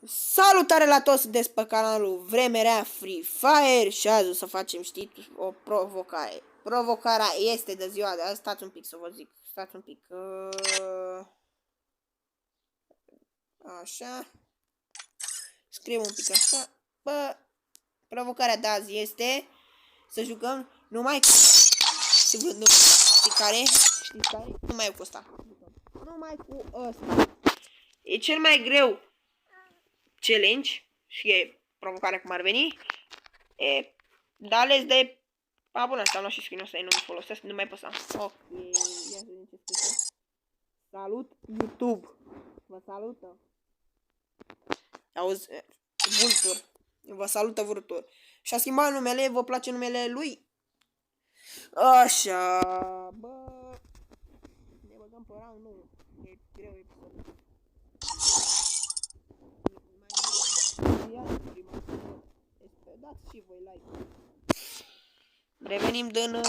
Salutare la toți sunteți pe canalul Vremerea Free Fire și azi o să facem, știți, o provocare. Provocarea este de ziua de azi, stați un pic să vă zic, stați un pic. Așa. Scriem un pic așa. Bă, provocarea de azi este să jucăm numai cu... Știți care? Știți care? Numai cu ăsta. Numai cu ăsta. E cel mai greu challenge și e provocarea cum ar veni. E da ales de abonat, asta nu și screen ăsta, nu-mi folosesc, nu mai păsa. Ok, ia să vedem ce scrie. Salut YouTube. Vă salută. Auzi, Vultur. Vă salută Vultur. Și-a schimbat numele, vă place numele lui? Așa, bă. Ne băgăm pe round, nu. E greu episodul. Dați și voi like. Revenim din match.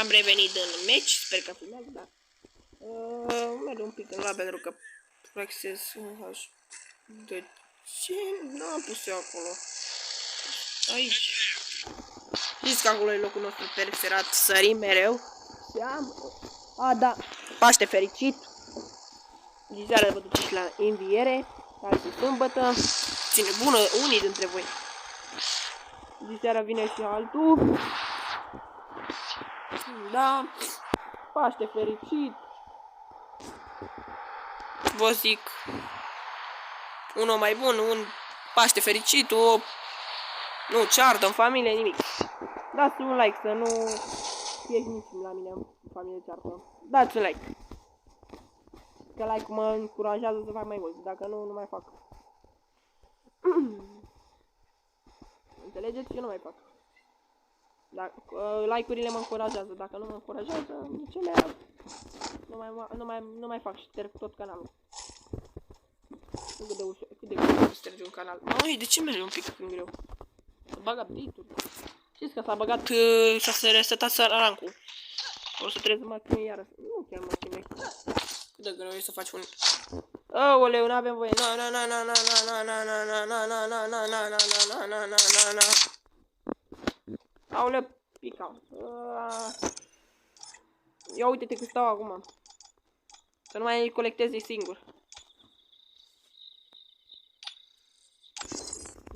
Am revenit din match, sper că filmează, da. Merg un pic în la pentru că access de ce nu am pus eu acolo? Aici. Știți că acolo e locul nostru preferat, sărim mereu. Și am... A, da, Paște fericit. Diseară vă duceți la înviere, care se sâmbătă. Ține bună unii dintre voi. Diseară vine și altul. Da. Paște fericit. Vă zic. Unul mai bun, un Paște fericit, o... Nu, ceartă în familie, nimic. Dați un like să nu fieți nici la mine în familie ceartă. Dați un like. Că like-ul mă încurajează să fac mai mult. Dacă nu, nu mai fac. Înțelegeți? Eu nu mai fac. Like-urile mă încurajează. Dacă nu mă încurajează, nici ele nu mai fac și șterg tot canalul. Nu cât de ușor, cât de greu să ștergi un canal. Măi, de ce merge un pic în greu? Să bag update-uri. Știți că s-a băgat, s-a resetat rankul. O să trebuie să mă chime iară. Nu chiar mă chime. Cât de greu e să faci un... Aoleu, n-avem voie. Aoleu, picau. Ia uite-te că stau acum. Să nu mai colectezi singur.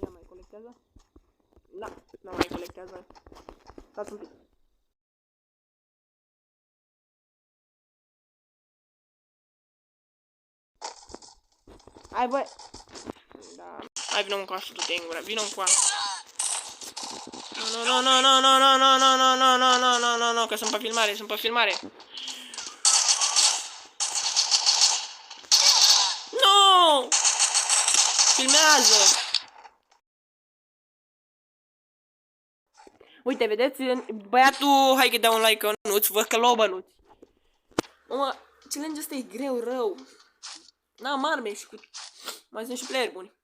Ia mai colectează? Da, nu mai colectează. Stați un pic. Hai băi. Da. Hai vină cu asta, du-te în gură. Vină cu asta. No, că sunt pe filmare, sunt pe filmare. No! Filmează! Uite, vedeți? Băiatul, hai că dau un like, nu-ți văd că l-o bănuți. Mă, challenge-ul ăsta e greu, rău. N-am arme și cu... Mai sunt și player buni.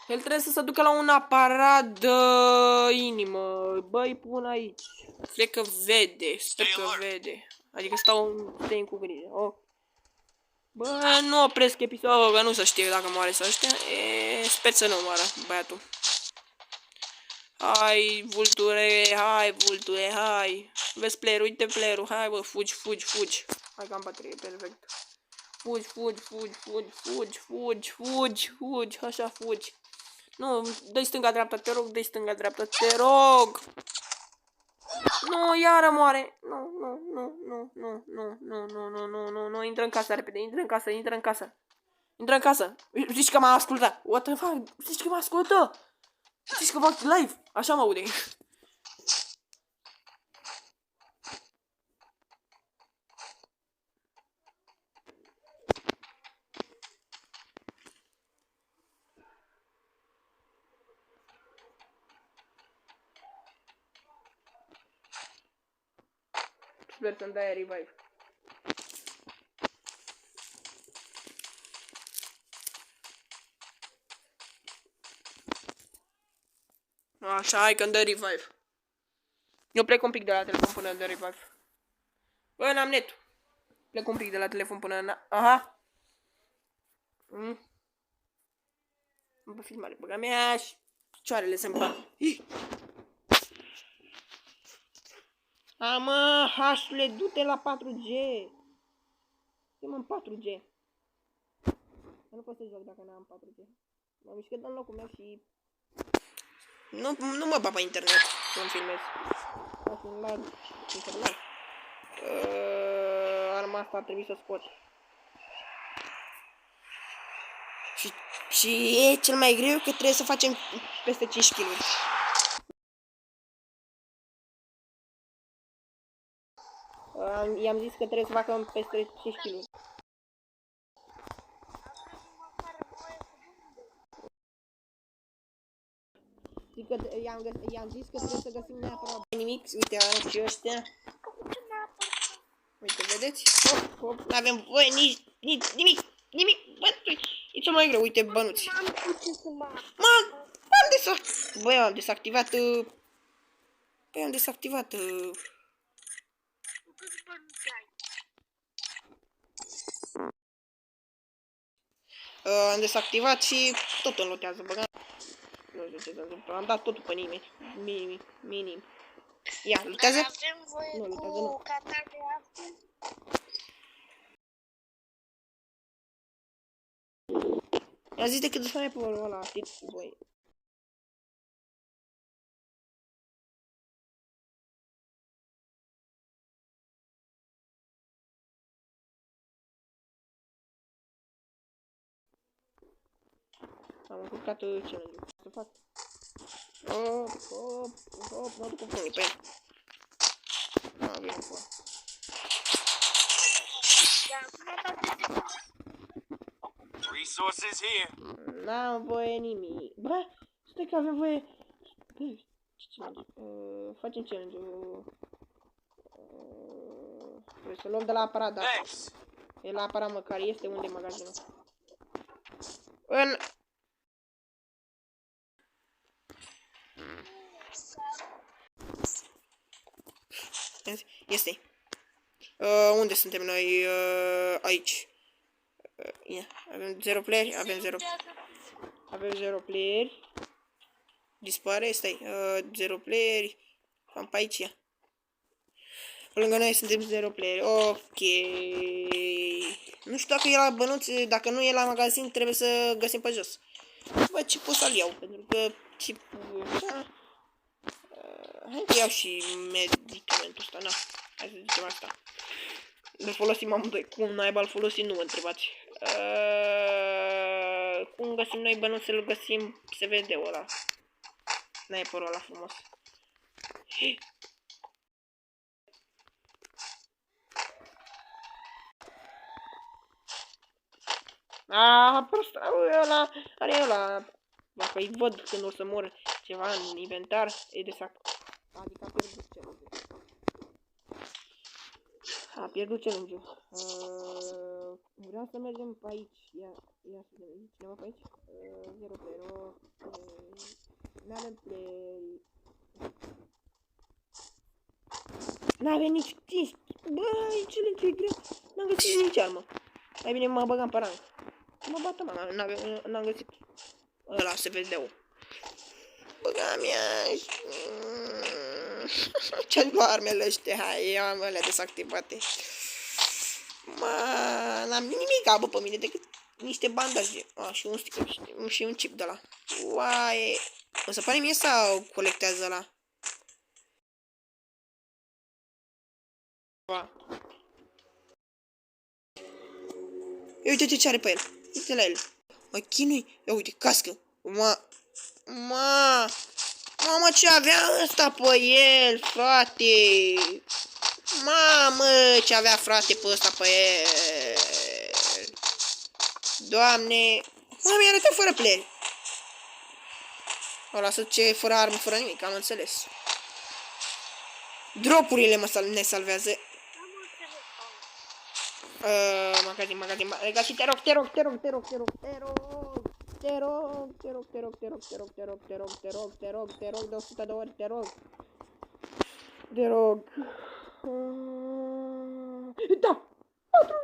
El trebuie să se ducă la un aparat de inimă. Băi, pun aici. Cred că vede, sper că vede. Adică stau cu grijă. Oh. Bă, nu opresc episodul, că nu se știe dacă moare sau ăștia. Sper să nu moară băiatul. Hai, vulture, hai. Vezi player, uite playerul, hai bă, fugi. Hai că am baterie, perfect. Fugi, așa fugi. Nu, dă-i stânga-dreapta, te rog, dă-i stânga-dreapta, te rog. Nu, iară moare. Nu, intră în casă repede, intră în casă. Zici că m-a ascultat. What the fuck? Zici că mă ascultă? Zici că fac live? Așa mă aude. Sper să-mi dai revive. Așa, hai că-mi dă revive. Eu plec un pic de la telefon până de revive. Bă, n-am net. Plec un pic de la telefon până în... Aha. Bă, filmare, băga mea și picioarele se împac. Mă, hașule, du-te la 4G. Suntem în 4G. Eu nu pot să joc dacă n-am 4G. M-am mișcat în locul meu și... Nu mă bat pe internet să-mi filmez. Fac un lag internet. Arma asta ar trebui să scot. Și e cel mai greu că trebuie să facem peste 5 kg. I-am zis că trebuie să facă peste 5 kg. I-am zis că trebuie să găsim neapărat nimic. Uite, arăt și ăștia. Uite, vedeți? Hop, n-avem voie nimic. Bă, e cel mai greu, uite, bănuți. M-am desactivat. Băi, am desactivat. Am desactivat și tot înlotează, băga. Nu știu ce s-a întâmplat, am dat totul pe minim. Ia, lutează? Nu, lutează, nu. I-a zis decât sniperul ăla, știți voi. Am încurcat challenge-ul. Să fac. Hop, mă duc cu pumnii pe el. Vine cu ăla. Resources here. N-am voie nimic. Bă, stai că avem voie. Bă, ce challenge? Facem challenge-ul. Trebuie să luăm de la aparat, da. E la aparat măcar, este unde e magazinul. Este. Unde suntem noi? Aici. Ia, avem 0 playeri, avem 0 playeri. Dispare, stai. 0 playeri. Cam pe aici, ia. Lângă noi suntem 0 playeri. Ok. Nu știu dacă e la bănuț, dacă nu e la magazin, trebuie să găsim pe jos. Bă, ce pot să-l iau, pentru că tipul ăsta... Hai că iau și medicamentul ăsta, na. Hai să zicem asta. Îl folosim amândoi. Cum naiba îl folosim, nu mă întrebați. Cum găsim noi bănuț, îl găsim SVD-ul ăla. Sniperul ăla frumos. Prost, ăla, are ăla. Dacă îi văd când o să mor ceva în inventar, e de sac. Adică a pierdut challenge-ul. A pierdut challenge-ul. Vreau să mergem pe aici. Ia să vedem. Cineva pe aici? 0-0. N-avem play. N-avem nici 5. Băi, challenge e greu. N-am găsit nici armă. Mai bine mă băgam pe rang. Mă bată, mă, n-am găsit. Ăla se vede-ul. Băga mea. Ce-mi armele ăștia, hai, eu am alea desactivate. N-am nimic bă pe mine decât niște bandaje. Și un chip de ăla. Uai, o să pare mie sau colectează ăla? Uite ce are pe el. Uite la el. Mă chinui. Ia uite, cască. Mamă, ce avea ăsta pe el, frate. Mamă, ce avea frate pe ăsta pe el. Doamne. Mă, mi-a arătat fără player. O lasă ce fără armă, fără nimic, am înțeles. Dropurile ne salvează. Magazin. Legați, te rog. De 100 de ori, te rog. Te rog. Da! 4!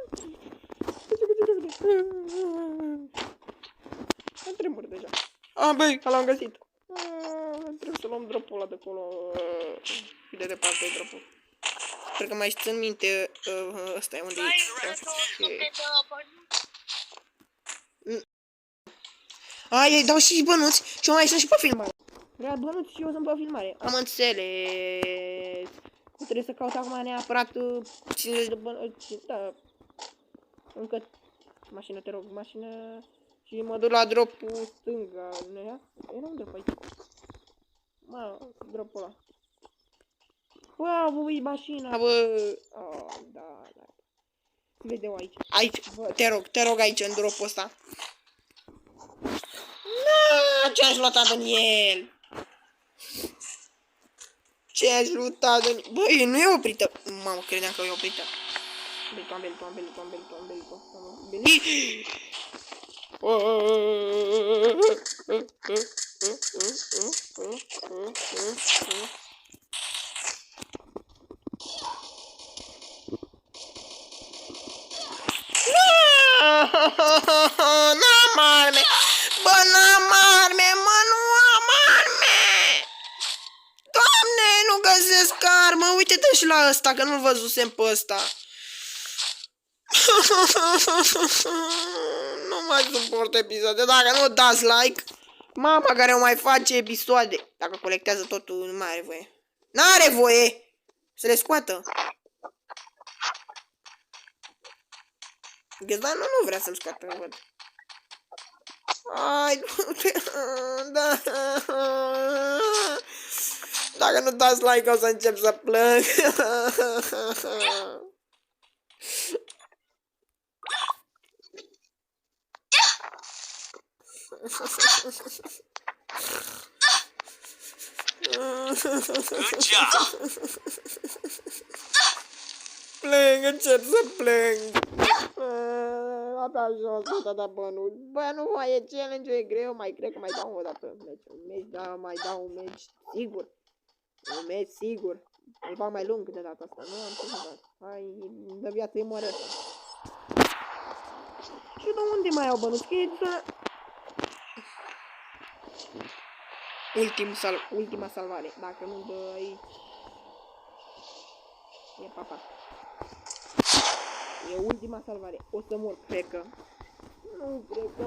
Am tremur deja. Băi, l-am găsit. Trebuie să luăm dropul ăla de acolo. Cât de departe e dropul. Sper că mai țin minte. Ăsta e unde e. Ei dau și bănuți și eu mai sunt și pe filmare. Vrea bănuți și eu sunt pe filmare. Am înțeles. Trebuie să caut acum neapărat 50 de bănuți. Da. Încă mașină, te rog, mașină. Și mă duc la dropul stânga. Era unde pe aici? Mă, dropul ăla. Bă, ui, mașina, bă. Da. Vede-o aici. Aici, bă, te rog aici, în dropul ăsta. Ce-aș luat din el? Ce-aș luat din el? Băi, nu e oprită. Mamă, credeam că e oprită. Am belit. N-am arme! Bă, n-am arme, mă, nu am arme! Doamne, nu găsesc armă! Uite-te și la ăsta, că nu-l văzusem pe ăsta. Nu mai suport episoade. Dacă nu dați like, mama care o mai face episoade, dacă colectează totul, nu mai are voie. N-are voie să le scoată. Găzda nu vrea să-l scoată, văd. Ai, da. Dacă nu dați like, o să încep să plâng. Plâng, încep să plâng. Abia jos, da bănuț. Bă, nu mai e challenge-ul, e greu, mai cred că mai dau o dată. Un meci, da, mai dau un meci, sigur. Un meci, sigur. Îl fac mai lung de data asta, nu am ce să fac. Hai, de viață îi moare asta. Și de unde mai au bănuț? Că e să... Ultima salvare. Dacă nu dă aici... E papa. E ultima salvare. O să mor, cred că. Nu cred că,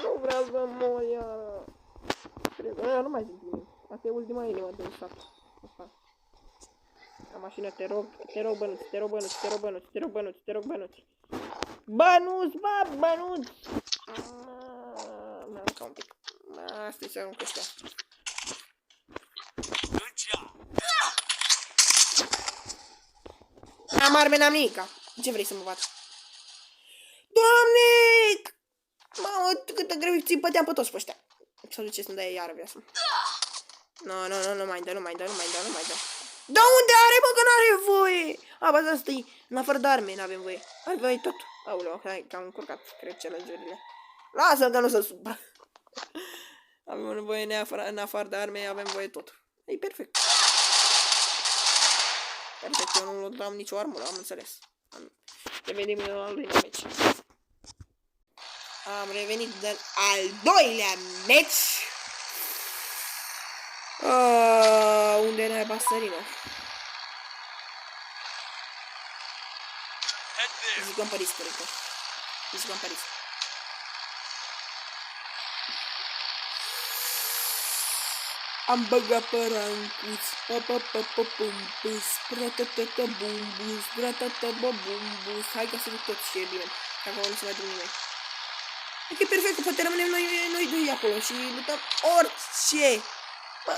nu vreau să mor iară. Cred că, nu mai zic nimic. Asta e ultima inimă de sat. Asta. La mașină, te rog bănuț. Bănuț, bă, bănuț! Mi-am aruncat un pic. Asta-i să arunc ăștia. Am arme, n-am nimica. Ce vrei să mă bat? Doamne! Mamă, câtă greu ți-i băteam pe toți pe ăștia. Să duce să-mi dea iară viața. Nu mai dă. Da unde are, bă, că n-are voie? Bă, asta-i în afară de arme, n-avem voie. Hai, voi tot. Aoleu, hai, că am încurcat, cred, challenge-urile. Lasă-l că nu se supra. Avem nevoie în afară de arme, avem voie tot. E perfect. Perfect, eu nu am nicio armură, am înțeles. Revenim în al doilea meci. Am revenit din al doilea meci. Unde n-ai basărină? Jucăm Paris, cred că. Jucăm Paris. Am băgat pe rancuți, pa-pa-pa-pa-bumbus, bra-ta-ta-ta-bumbus, bra-ta-ta-ba-bumbus. Hai că să duc tot și e bine, dacă nu se mai duc nimeni. E perfect, că poate rămânem noi doi acolo și luptăm orice. Bă.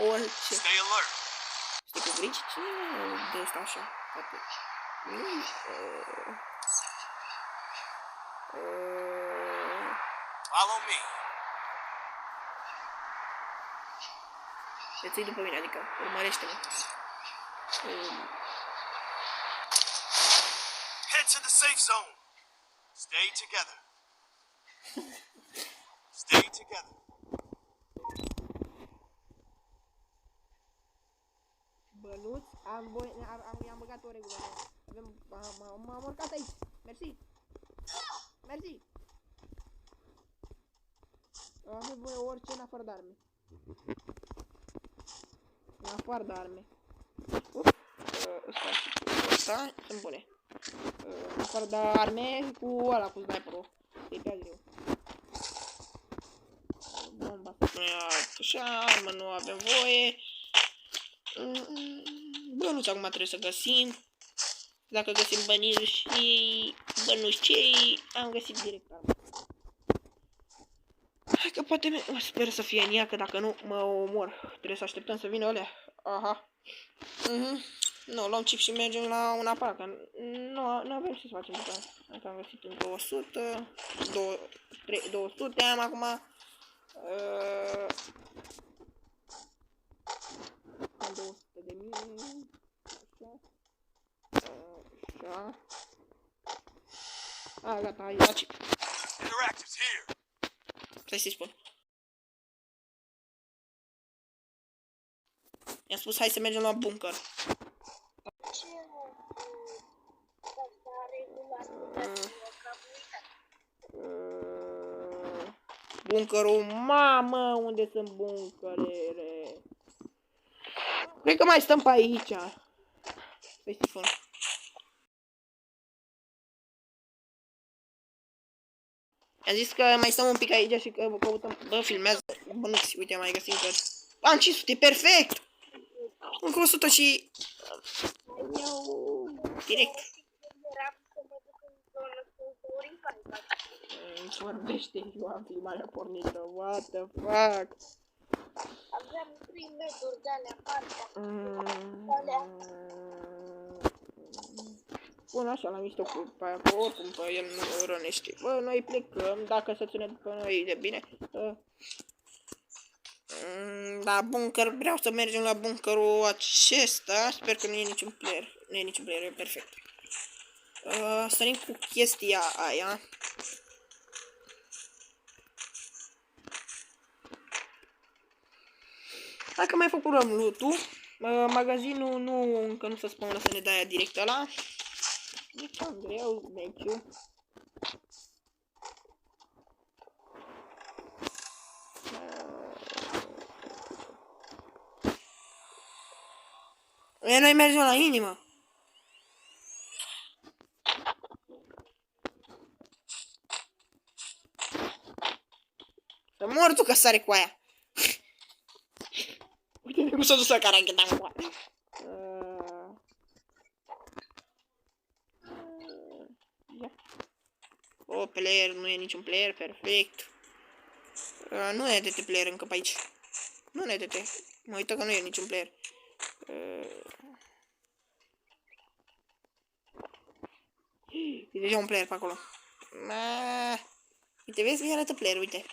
Orice. Stai cu grici? Cine de ăsta așa? Poate. Follow me. Te ții după mine, adică urmărește-mă. Head to the safe zone. Stay together. I-am băgat o regulă. M-am urcat aici. Mersi. Mersi. Am nevoie orice în afară de arme. În afară de arme. Ăsta sunt bune. În afară de arme cu ăla, cu sniperul. E prea greu. Bomba. Așa, armă nu avem voie. Bănuți acum trebuie să găsim. Dacă găsim bănuși cei, am găsit direct armă. Hai că poate sper să fie în ea, că dacă nu mă omor. Trebuie să așteptăm să vină alea. Aha. Nu, luăm chip și mergem la un aparat, că nu avem ce să facem după aia. Dacă am găsit în 200, 200 am acum. Am 200.000. Așa. Gata, hai la chip. Stai să-i spun. I-am spus hai să mergem la bunker. Bunkerul, mamă, unde sunt bunkerele? Cred că mai stăm pe aici. Stai să spun. Am zis că mai stăm un pic aici și că căutăm. Bă, filmează. Bă, nu, uite, am mai găsit că... Am 500, perfect! Încă 100 și... Direct. Îmi vorbește, eu am filmarea pornită. What the fuck? Aveam 3 metri de alea partea. Bun, așa, la mișto cu pe aia, oricum pe el nu rănește. Bă, noi plecăm, dacă se ține după noi de bine. La bunker, vreau să mergem la bunkerul acesta. Sper că nu e niciun player. Nu e niciun player, e perfect. Sărim cu chestia aia. Dacă mai făcurăm loot-ul, magazinul încă nu se spune să ne dea aia direct ăla. E cam greu, meciul. Noi mergem la inimă. Să mor tu că sare cu aia. Uite cum s-a dus la caracheta cu aia. O, player, nu e niciun player, perfect. Nu e DT player încă pe aici. Nu e DT. Mă uită că nu e niciun player. E deja un player pe acolo. Uite, vezi? Mi arată player, uite.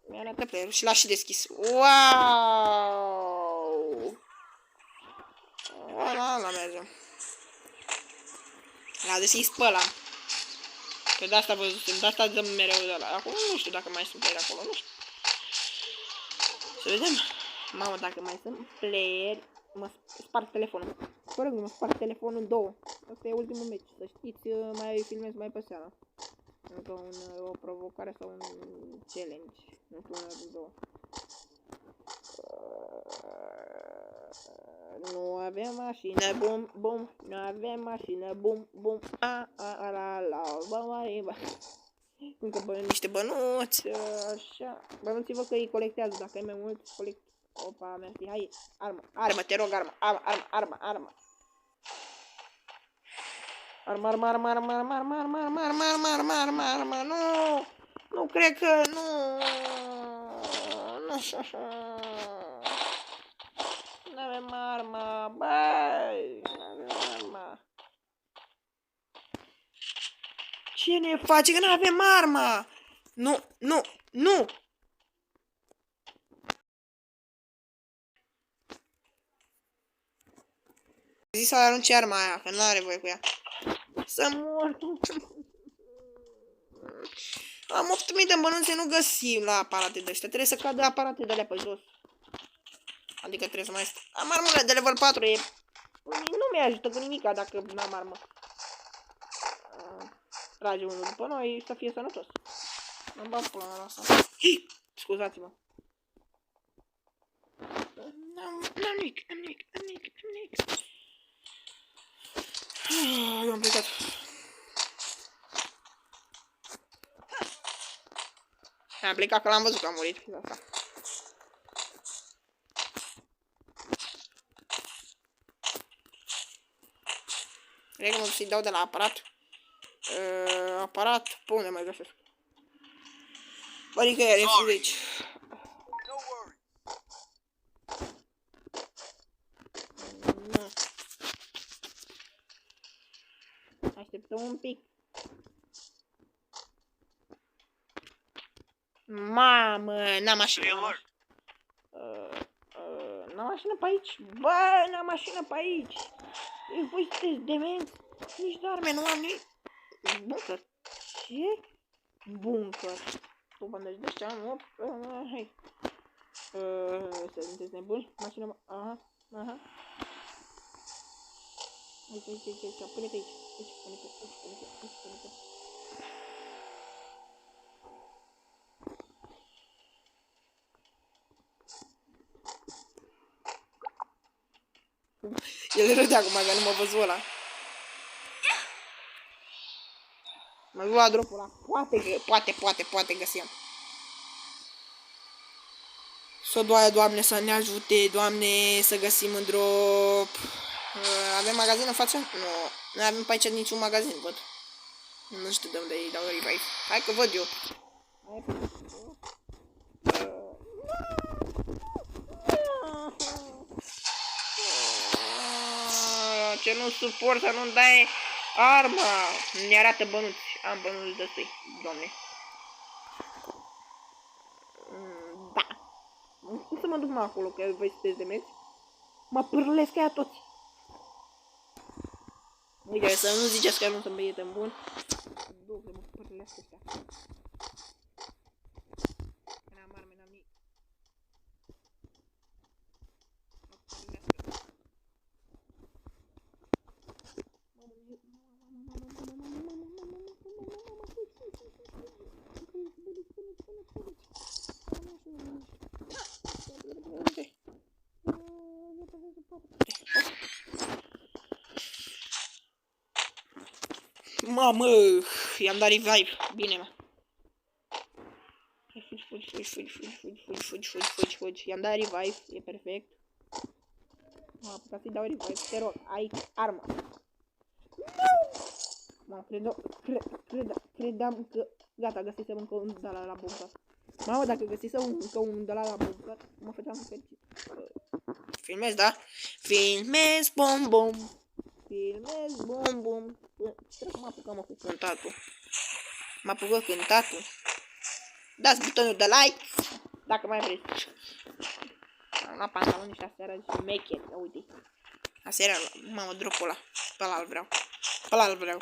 Mi arată player și l-a și deschis. Wow! Ala mergem. L-a deschis pe ăla. Că de asta văzusem, de asta dăm mereu de ăla. Acum nu știu dacă mai sunt player acolo, nu știu. Să vedem. Mamă, dacă mai sunt player, mă sparg telefonul. Corect, mă sparg telefonul în două. Asta e ultimul meci, să știți, mai filmez mai pe seara. Încă o provocare sau un challenge. Nu știu, una din două. Nu avem mașină, bum, bum. Nu avem mașină, bum, bum. Încă niște bănuți, așa. Bănuți-vă că îi colectează, dacă ai mai mult, colect. Opa, mersi, hai, armă, te rog, armă. Armă, nu cred că, nu avem armă, băi, nu avem armă. Ce ne face că nu avem armă? Nu! Zis să arunce arma aia, că nu are voie cu ea. Să mor. Am 8000 de bănuțe, nu găsim la aparate de ăștia. Trebuie să cadă aparate de alea pe jos. Adică trebuie să mai... Am armură de level 4, e... Nu mi-ajută cu nimica dacă n-am armă. Trage unul după noi să fie sănătos. Îmi bag pula la asta. Scuzați-mă. N-am nimic. Eu am plecat. Am plecat că l-am văzut că a murit. Asta. Cred că mă să-i dau de la aparat. Aparat, pe unde mai găsesc? Adică e refuz aici. Așteptăm un pic. Mamă, n-am mașină. N-am mașină pe aici. Bă, n-am mașină pe aici. Voi sunteți demenți? Nici de arme nu am nimic. Bunker. Ce? Bunker. Tu bandaj de ăștia, nu? Hai. Sunteți nebuni? Mașină, aha. Aici, pune-te aici. Pune-te. El râdea acum că nu m-a văzut ăla. M-a luat dropul ăla. Poate găsim. S-o doaie, Doamne, să ne ajute, Doamne, să găsim în drop. Avem magazin în față? Nu avem pe aici niciun magazin, văd. Nu știu de unde îi dau revive. Hai că văd eu. Ce nu suport să nu dai arma. Ne arată bănuți. Am bănuți destui, Doamne. Da. Cum să mă duc mai acolo, că voi sunteți demenți? Mă pârlesc aia toți. Uite, să nu ziceți că nu sunt prieten bun. Duc să mă pârlesc ăștia. N-am arme, n-am nimic. Mamă, i-am dat revive. Bine, mă. Fugi. I-am dat revive, e perfect. M-am apucat să-i dau revive, te rog, ai arma. Mă, credeam că... Gata, găsisem încă un de la bunker. Mamă, dacă găsisem încă un de la bunker, mă făceam fericit. Filmez, da? Filmez, bom. Trebuie că mă apucăm cu cântatul. Mă apucă cântatul. Dați butonul de like dacă mai vreți. Am luat pantaloni și aseară și mecheri, uite. Aseară, mamă, dropul ăla. Pe ăla-l vreau.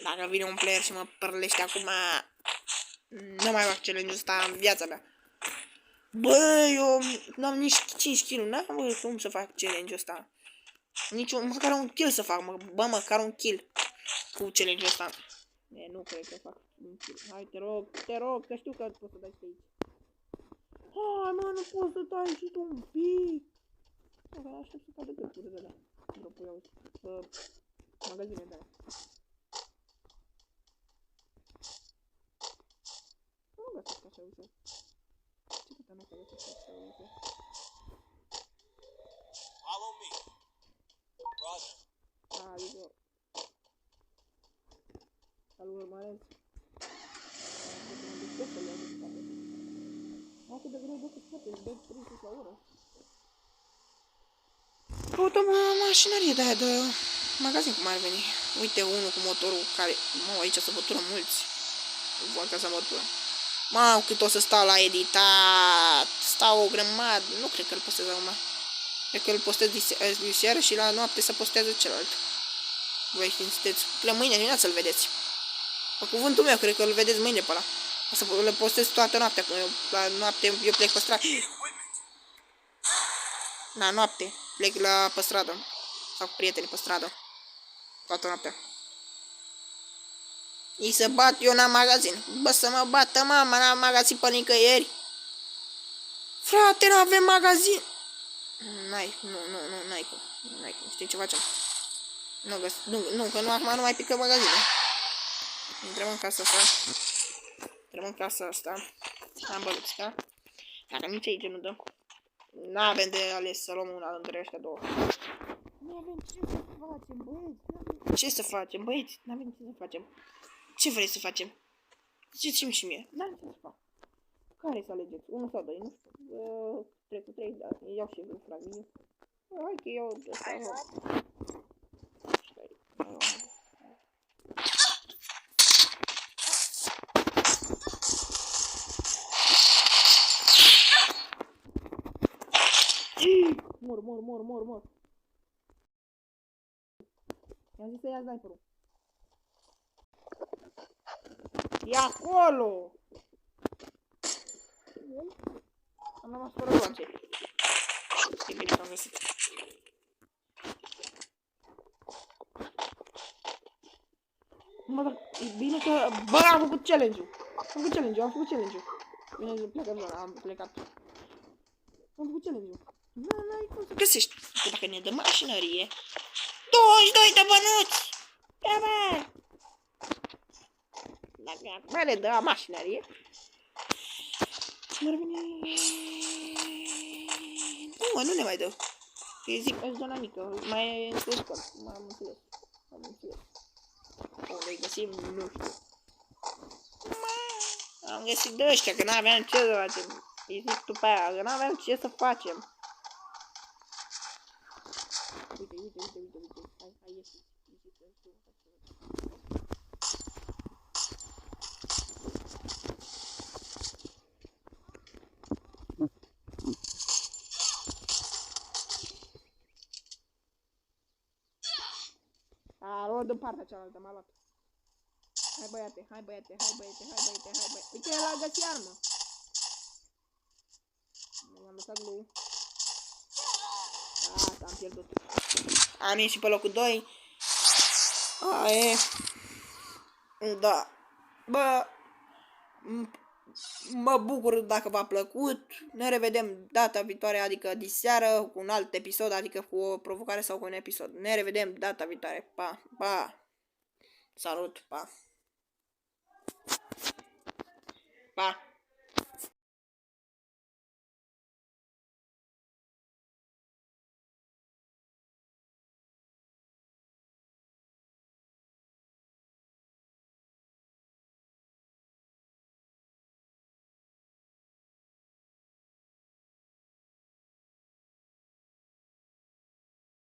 Dacă vine un player și mă părlește acum, nu mai fac challenge-ul ăsta în viața mea. Bă, eu n-am nici 5 kg, n-am cum să fac challenge-ul ăsta. Măcar un kill să fac, măcar un kill cu challenge-ul ăsta. Nu cred că fac un kill. Hai, te rog, că știu că poți să dai pe aici. Hai, mă, nu poți să dai și tu un pic. Dacă aștept să cadă găturile de alea. Dropul eu, magazine de alea. Nu găsesc așa ușor. Ce câte nu găsesc așa ușor? Follow me. Roger. Adică... Să-l urmăresc. Cât de greu de să scape, îți dă 30 la oră. Căutăm o mașinărie de aia de magazin, cum ar veni. Uite, unul cu motorul care... Mă, aici se bătură mulți. Văd că se bătură. Mă, cât o să stau la editat. Stau o grămadă. Nu cred că îl postez acum. Cred că îl postez diseară și la noapte să postează celălalt. Voi sunteți la mâine dimineață să-l vedeți. Pe cuvântul meu, cred că îl vedeți mâine pe ăla. O să le postez toată noaptea, că la noapte eu plec pe stradă. La noapte. Plec pe stradă. Sau cu prietenii pe stradă. Toată noaptea. Ei se bat, eu n-am magazin. Bă, să mă bată mama, n-am magazin pe nicăieri. Frate, n-avem magazin. N-ai cum. N-ai cum. Știi ce facem? Nu, că nu, acum nu mai pică magazine. Intrăm în casa asta. Intrăm în casa asta. Am băluți, da? Dacă nici aici nu dă. N-avem de ales să luăm una dintre ăștia două. Nu avem ce să facem, băieți. Ce să facem, băieți? N-avem ce să facem. Ce vrei să facem? Ziceți-mi și mie. N-am ce să fac. Care să alegeți? 1 sau 2? Nu știu. 3 cu 3, da. Iau și eu fragmine. Hai că iau ăsta. Mor. I-am zis să ia sniperul. E acolo! Am rămas fără roace. E bine că am găsit. Mă, dar e bine că... Bă, am făcut challenge-ul. Bine, plecăm zona, am plecat. Am făcut challenge-ul. N-ai cum să găsești. Că dacă ne dă mașinărie... 22 de bănuți! Ia bă! Dacă ne dă mașinărie... M-ar veni... Nu ne mai dă. Îi zic, e zona mică, mai e în scor. M-am înțeles. Unde-i găsim? Nu știu. Am găsit de ăștia, că n-aveam ce să facem. Îi zic după aia, că n-aveam ce să facem. Uite. Hai, ieși. A luat în partea cealaltă, m-a luat. Hai băiate. Uite, el a găsit armă. Mi-am lăsat glue. Asta, am pierdut. Am ieșit pe locul 2. Aie. Da. Bă. Mă bucur dacă v-a plăcut. Ne revedem data viitoare, adică diseară, cu un alt episod, adică cu o provocare sau cu un episod. Ne revedem data viitoare. Pa. Salut, pa.